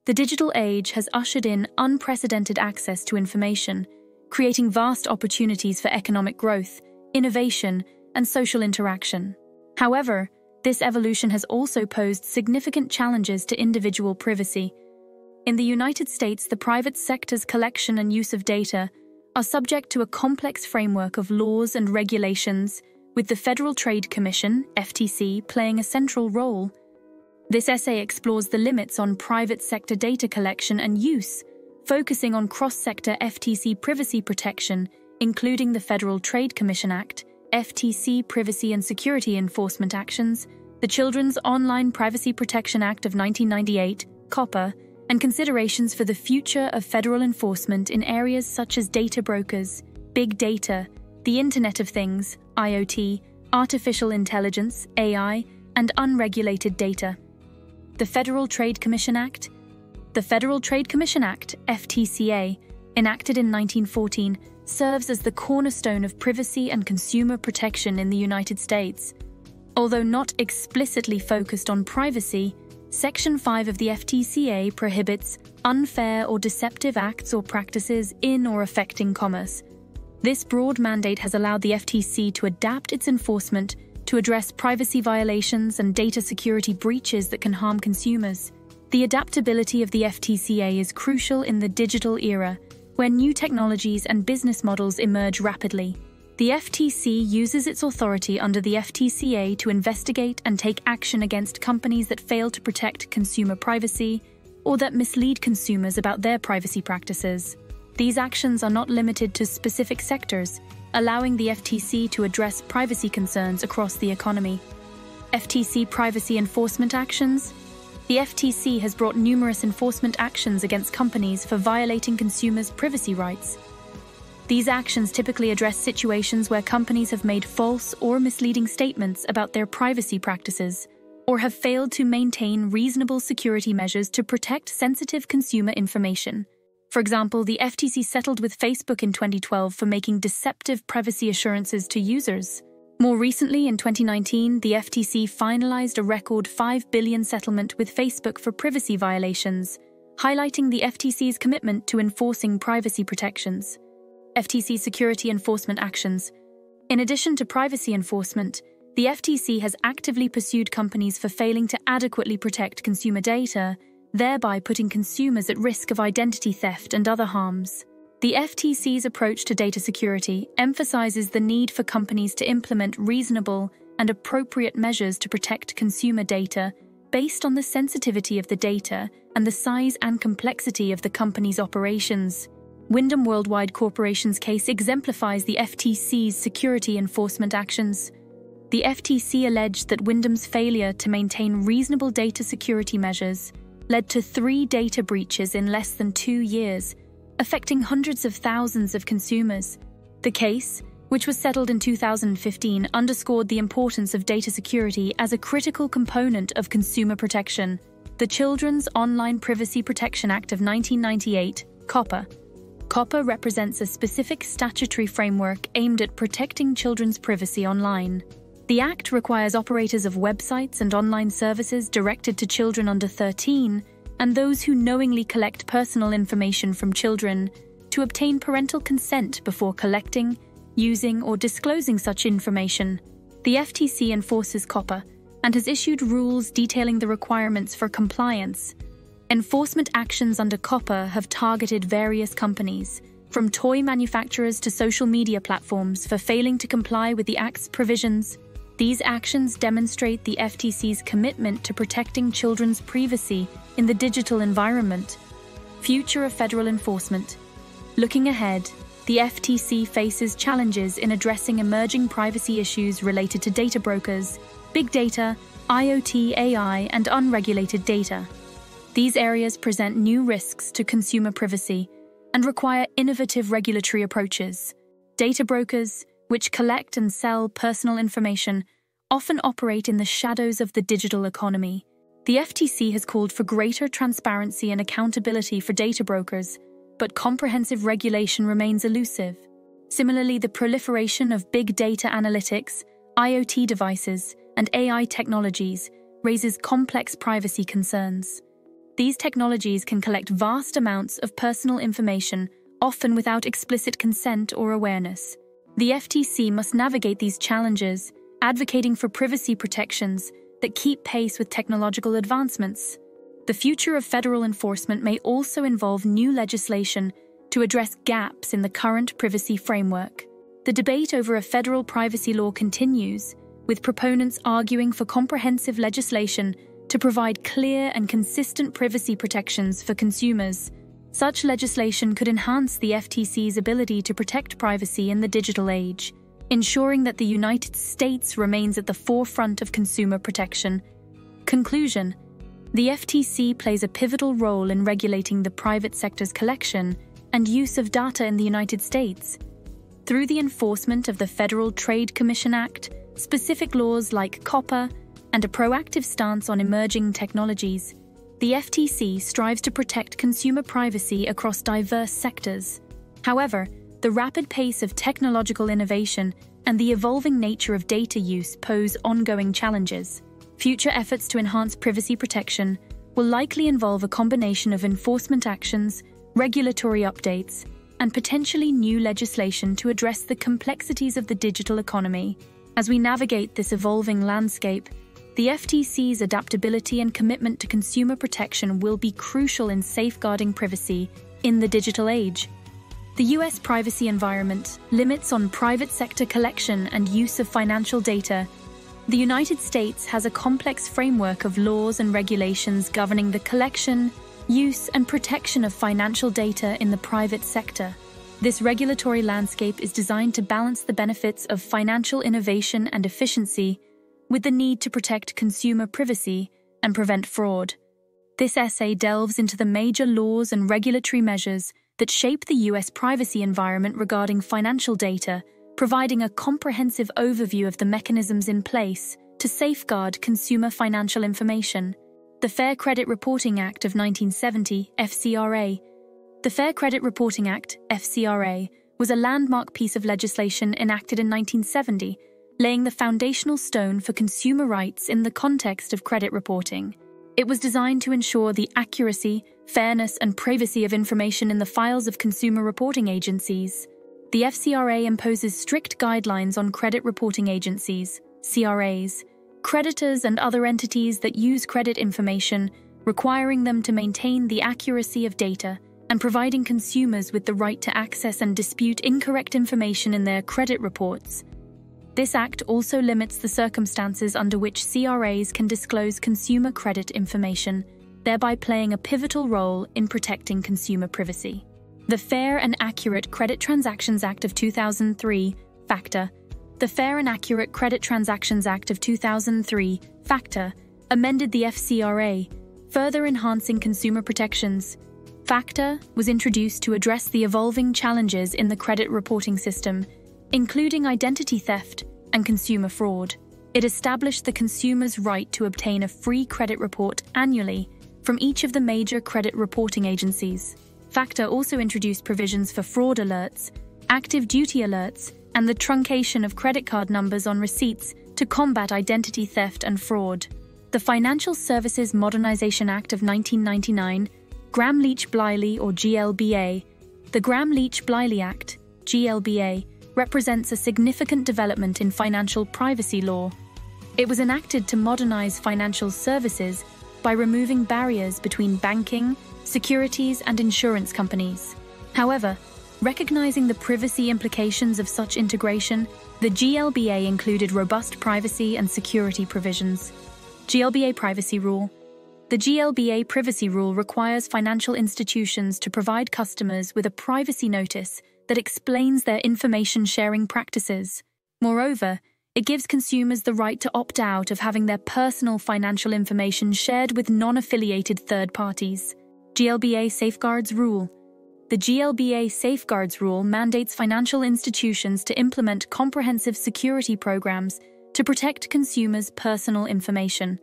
The digital age has ushered in unprecedented access to information, creating vast opportunities for economic growth, innovation, and social interaction. However, this evolution has also posed significant challenges to individual privacy. In the United States, the private sector's collection and use of data are subject to a complex framework of laws and regulations, with the Federal Trade Commission, FTC, playing a central role. This essay explores the limits on private sector data collection and use, focusing on cross-sector FTC privacy protection, including the Federal Trade Commission Act, FTC Privacy and Security Enforcement Actions, the Children's Online Privacy Protection Act of 1998, COPPA, and considerations for the future of federal enforcement in areas such as data brokers, big data, the Internet of Things, IoT, artificial intelligence, AI, and unregulated data. The Federal Trade Commission Act. The Federal Trade Commission Act, FTCA, enacted in 1914, serves as the cornerstone of privacy and consumer protection in the United States. Although not explicitly focused on privacy, Section 5 of the FTCA prohibits unfair or deceptive acts or practices in or affecting commerce. This broad mandate has allowed the FTC to adapt its enforcement to address privacy violations and data security breaches that can harm consumers. The adaptability of the FTCA is crucial in the digital era, where new technologies and business models emerge rapidly. The FTC uses its authority under the FTCA to investigate and take action against companies that fail to protect consumer privacy or that mislead consumers about their privacy practices. These actions are not limited to specific sectors, allowing the FTC to address privacy concerns across the economy. FTC privacy enforcement actions. The FTC has brought numerous enforcement actions against companies for violating consumers' privacy rights. These actions typically address situations where companies have made false or misleading statements about their privacy practices, or have failed to maintain reasonable security measures to protect sensitive consumer information. For example, the FTC settled with Facebook in 2012 for making deceptive privacy assurances to users. More recently, in 2019, the FTC finalized a record $5 billion settlement with Facebook for privacy violations, highlighting the FTC's commitment to enforcing privacy protections. FTC security enforcement actions. In addition to privacy enforcement, the FTC has actively pursued companies for failing to adequately protect consumer data, thereby putting consumers at risk of identity theft and other harms. The FTC's approach to data security emphasizes the need for companies to implement reasonable and appropriate measures to protect consumer data based on the sensitivity of the data and the size and complexity of the company's operations. Wyndham Worldwide Corporation's case exemplifies the FTC's security enforcement actions. The FTC alleged that Wyndham's failure to maintain reasonable data security measures led to 3 data breaches in less than 2 years, affecting hundreds of thousands of consumers. The case, which was settled in 2015, underscored the importance of data security as a critical component of consumer protection. The Children's Online Privacy Protection Act of 1998, COPPA. COPPA represents a specific statutory framework aimed at protecting children's privacy online. The Act requires operators of websites and online services directed to children under 13 and those who knowingly collect personal information from children to obtain parental consent before collecting, using, or disclosing such information. The FTC enforces COPPA and has issued rules detailing the requirements for compliance. Enforcement actions under COPPA have targeted various companies, from toy manufacturers to social media platforms, for failing to comply with the Act's provisions. These actions demonstrate the FTC's commitment to protecting children's privacy in the digital environment. Future of federal enforcement. Looking ahead, the FTC faces challenges in addressing emerging privacy issues related to data brokers, big data, IoT, AI, and unregulated data. These areas present new risks to consumer privacy and require innovative regulatory approaches. Data brokers, which collect and sell personal information, often operate in the shadows of the digital economy. The FTC has called for greater transparency and accountability for data brokers, but comprehensive regulation remains elusive. Similarly, the proliferation of big data analytics, IoT devices, and AI technologies raises complex privacy concerns. These technologies can collect vast amounts of personal information, often without explicit consent or awareness. The FTC must navigate these challenges, advocating for privacy protections that keep pace with technological advancements. The future of federal enforcement may also involve new legislation to address gaps in the current privacy framework. The debate over a federal privacy law continues, with proponents arguing for comprehensive legislation to provide clear and consistent privacy protections for consumers. Such legislation could enhance the FTC's ability to protect privacy in the digital age, ensuring that the United States remains at the forefront of consumer protection. Conclusion: the FTC plays a pivotal role in regulating the private sector's collection and use of data in the United States. Through the enforcement of the Federal Trade Commission Act, specific laws like COPPA, and a proactive stance on emerging technologies, the FTC strives to protect consumer privacy across diverse sectors. However, the rapid pace of technological innovation and the evolving nature of data use pose ongoing challenges. Future efforts to enhance privacy protection will likely involve a combination of enforcement actions, regulatory updates, and potentially new legislation to address the complexities of the digital economy. As we navigate this evolving landscape, the FTC's adaptability and commitment to consumer protection will be crucial in safeguarding privacy in the digital age. The U.S. privacy environment, limits on private sector collection and use of financial data. The United States has a complex framework of laws and regulations governing the collection, use, and protection of financial data in the private sector. This regulatory landscape is designed to balance the benefits of financial innovation and efficiency with the need to protect consumer privacy and prevent fraud. This essay delves into the major laws and regulatory measures that shape the U.S. privacy environment regarding financial data, providing a comprehensive overview of the mechanisms in place to safeguard consumer financial information. The Fair Credit Reporting Act of 1970, FCRA. The Fair Credit Reporting Act, FCRA, was a landmark piece of legislation enacted in 1970, laying the foundational stone for consumer rights in the context of credit reporting. It was designed to ensure the accuracy, fairness, and privacy of information in the files of consumer reporting agencies. The FCRA imposes strict guidelines on credit reporting agencies, CRAs, creditors and other entities that use credit information, requiring them to maintain the accuracy of data and providing consumers with the right to access and dispute incorrect information in their credit reports. This act also limits the circumstances under which CRAs can disclose consumer credit information, thereby playing a pivotal role in protecting consumer privacy. The Fair and Accurate Credit Transactions Act of 2003, FACTA. The Fair and Accurate Credit Transactions Act of 2003, FACTA, amended the FCRA, further enhancing consumer protections. FACTA was introduced to address the evolving challenges in the credit reporting system, including identity theft and consumer fraud. It established the consumer's right to obtain a free credit report annually from each of the major credit reporting agencies. FACTA also introduced provisions for fraud alerts, active duty alerts, and the truncation of credit card numbers on receipts to combat identity theft and fraud. The Financial Services Modernization Act of 1999, Gramm-Leach-Bliley or GLBA. The Gramm-Leach-Bliley Act, GLBA, represents a significant development in financial privacy law. It was enacted to modernize financial services by removing barriers between banking, securities, and insurance companies. However, recognizing the privacy implications of such integration, the GLBA included robust privacy and security provisions. GLBA Privacy Rule. The GLBA Privacy Rule requires financial institutions to provide customers with a privacy notice that explains their information sharing practices. Moreover, it gives consumers the right to opt out of having their personal financial information shared with non-affiliated third parties. GLBA Safeguards Rule. The GLBA Safeguards Rule mandates financial institutions to implement comprehensive security programs to protect consumers' personal information.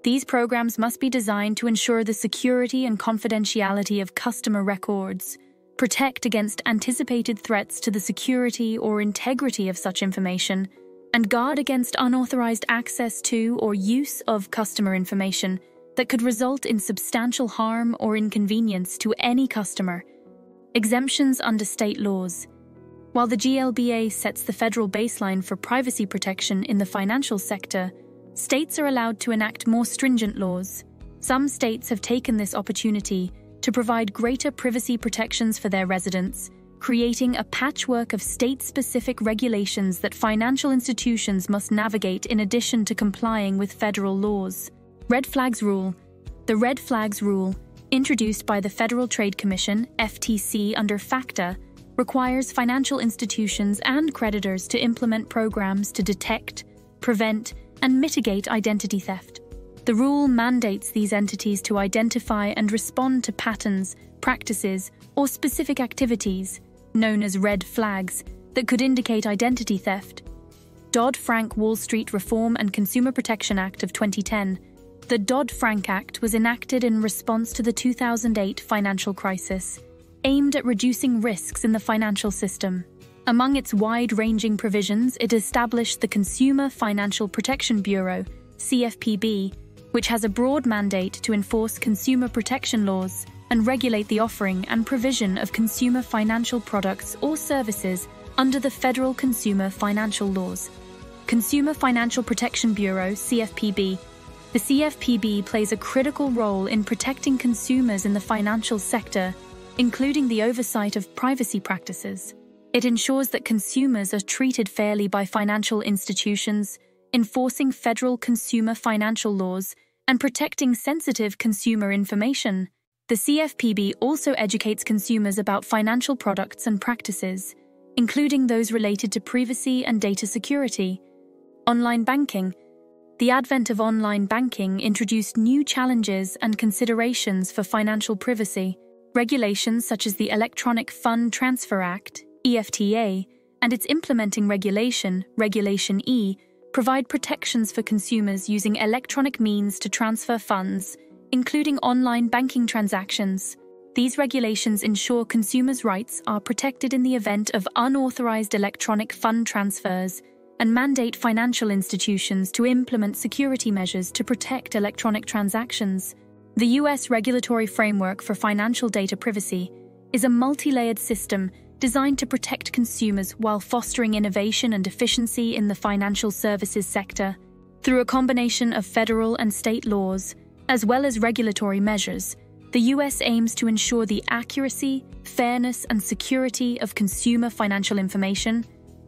These programs must be designed to ensure the security and confidentiality of customer records, protect against anticipated threats to the security or integrity of such information, and guard against unauthorized access to or use of customer information, that could result in substantial harm or inconvenience to any customer. Exemptions under state laws. While the GLBA sets the federal baseline for privacy protection in the financial sector, states are allowed to enact more stringent laws. Some states have taken this opportunity to provide greater privacy protections for their residents, creating a patchwork of state-specific regulations that financial institutions must navigate in addition to complying with federal laws. Red Flags Rule. The Red Flags Rule, introduced by the Federal Trade Commission, FTC, under FACTA, requires financial institutions and creditors to implement programs to detect, prevent, and mitigate identity theft. The rule mandates these entities to identify and respond to patterns, practices, or specific activities, known as red flags, that could indicate identity theft. Dodd-Frank Wall Street Reform and Consumer Protection Act of 2010. The Dodd-Frank Act was enacted in response to the 2008 financial crisis, aimed at reducing risks in the financial system. Among its wide-ranging provisions, it established the Consumer Financial Protection Bureau, CFPB, which has a broad mandate to enforce consumer protection laws and regulate the offering and provision of consumer financial products or services under the federal consumer financial laws. Consumer Financial Protection Bureau, CFPB. The CFPB plays a critical role in protecting consumers in the financial sector, including the oversight of privacy practices. It ensures that consumers are treated fairly by financial institutions, enforcing federal consumer financial laws, and protecting sensitive consumer information. The CFPB also educates consumers about financial products and practices, including those related to privacy and data security. Online banking. The advent of online banking introduced new challenges and considerations for financial privacy. Regulations such as the Electronic Fund Transfer Act, EFTA, and its implementing regulation, Regulation E, provide protections for consumers using electronic means to transfer funds, including online banking transactions. These regulations ensure consumers' rights are protected in the event of unauthorized electronic fund transfers and mandate financial institutions to implement security measures to protect electronic transactions. The U.S. regulatory framework for financial data privacy is a multi-layered system designed to protect consumers while fostering innovation and efficiency in the financial services sector. Through a combination of federal and state laws, as well as regulatory measures, the U.S. aims to ensure the accuracy, fairness, and security of consumer financial information.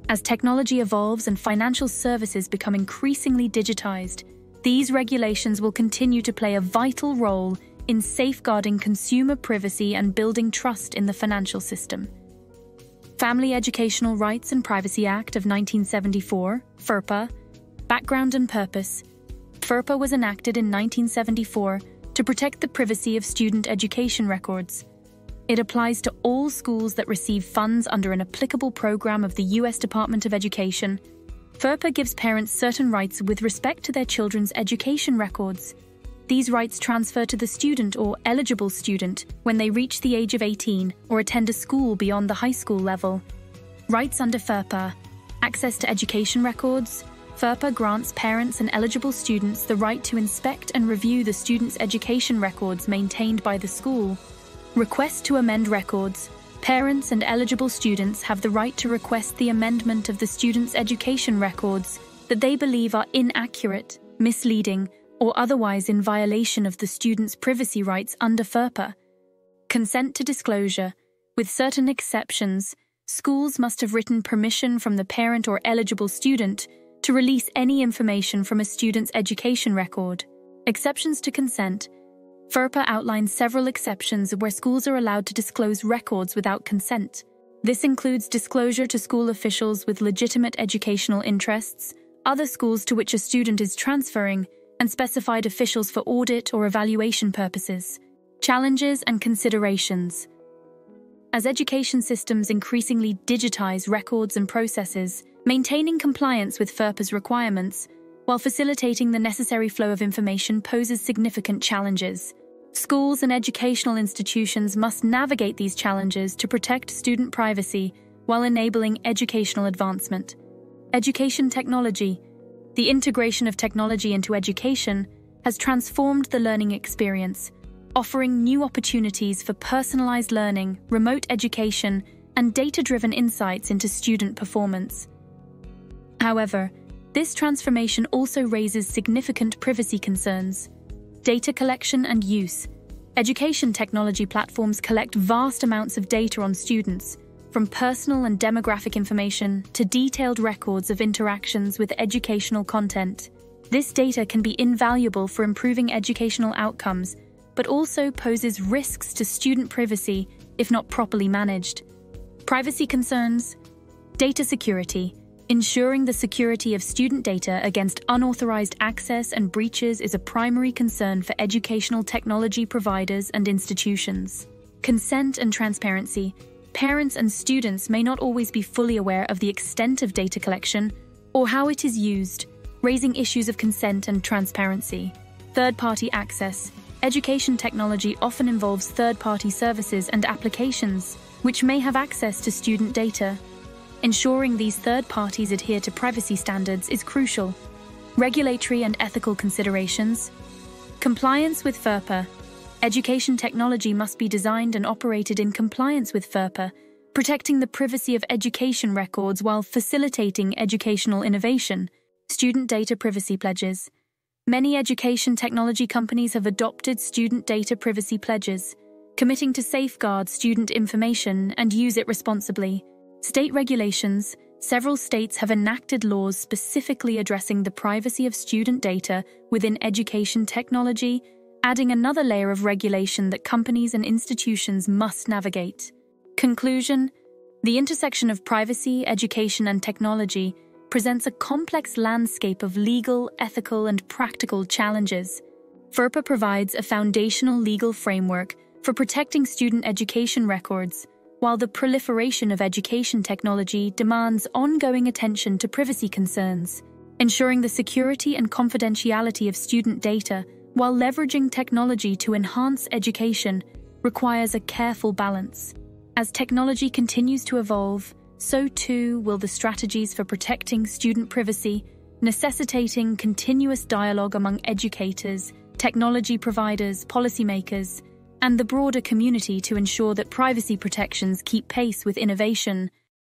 As technology evolves and financial services become increasingly digitized, these regulations will continue to play a vital role in safeguarding consumer privacy and building trust in the financial system. Family Educational Rights and Privacy Act of 1974, FERPA. Background and purpose. FERPA was enacted in 1974 to protect the privacy of student education records. It applies to all schools that receive funds under an applicable program of the U.S. Department of Education. FERPA gives parents certain rights with respect to their children's education records. These rights transfer to the student or eligible student when they reach the age of 18 or attend a school beyond the high school level. Rights under FERPA. Access to education records. FERPA grants parents and eligible students the right to inspect and review the student's education records maintained by the school. Request to amend records. Parents and eligible students have the right to request the amendment of the student's education records that they believe are inaccurate, misleading, or otherwise in violation of the student's privacy rights under FERPA. Consent to disclosure. With certain exceptions, schools must have written permission from the parent or eligible student to release any information from a student's education record. Exceptions to consent. FERPA outlines several exceptions where schools are allowed to disclose records without consent. This includes disclosure to school officials with legitimate educational interests, other schools to which a student is transferring, and specified officials for audit or evaluation purposes. Challenges and considerations. As education systems increasingly digitize records and processes, maintaining compliance with FERPA's requirements while facilitating the necessary flow of information poses significant challenges. Schools and educational institutions must navigate these challenges to protect student privacy while enabling educational advancement. Education technology. The integration of technology into education has transformed the learning experience, offering new opportunities for personalized learning, remote education, and data-driven insights into student performance. However, this transformation also raises significant privacy concerns. Data collection and use. Education technology platforms collect vast amounts of data on students, from personal and demographic information to detailed records of interactions with educational content. This data can be invaluable for improving educational outcomes, but also poses risks to student privacy if not properly managed. Privacy concerns. Data security. Ensuring the security of student data against unauthorized access and breaches is a primary concern for educational technology providers and institutions. Consent and transparency. Parents and students may not always be fully aware of the extent of data collection or how it is used, raising issues of consent and transparency. Third-party access. Education technology often involves third-party services and applications, which may have access to student data. Ensuring these third parties adhere to privacy standards is crucial. Regulatory and ethical considerations. Compliance with CIPP. Education technology must be designed and operated in compliance with CIPP, protecting the privacy of education records while facilitating educational innovation. Student data privacy pledges. Many education technology companies have adopted student data privacy pledges, committing to safeguard student information and use it responsibly. State regulations. Several states have enacted laws specifically addressing the privacy of student data within education technology, adding another layer of regulation that companies and institutions must navigate. Conclusion: the intersection of privacy, education, and technology presents a complex landscape of legal, ethical, and practical challenges. CIPP provides a foundational legal framework for protecting student education records, while the proliferation of education technology demands ongoing attention to privacy concerns. Ensuring the security and confidentiality of student data while leveraging technology to enhance education requires a careful balance. As technology continues to evolve, so too will the strategies for protecting student privacy, necessitating continuous dialogue among educators, technology providers, policymakers, and the broader community to ensure that privacy protections keep pace with innovation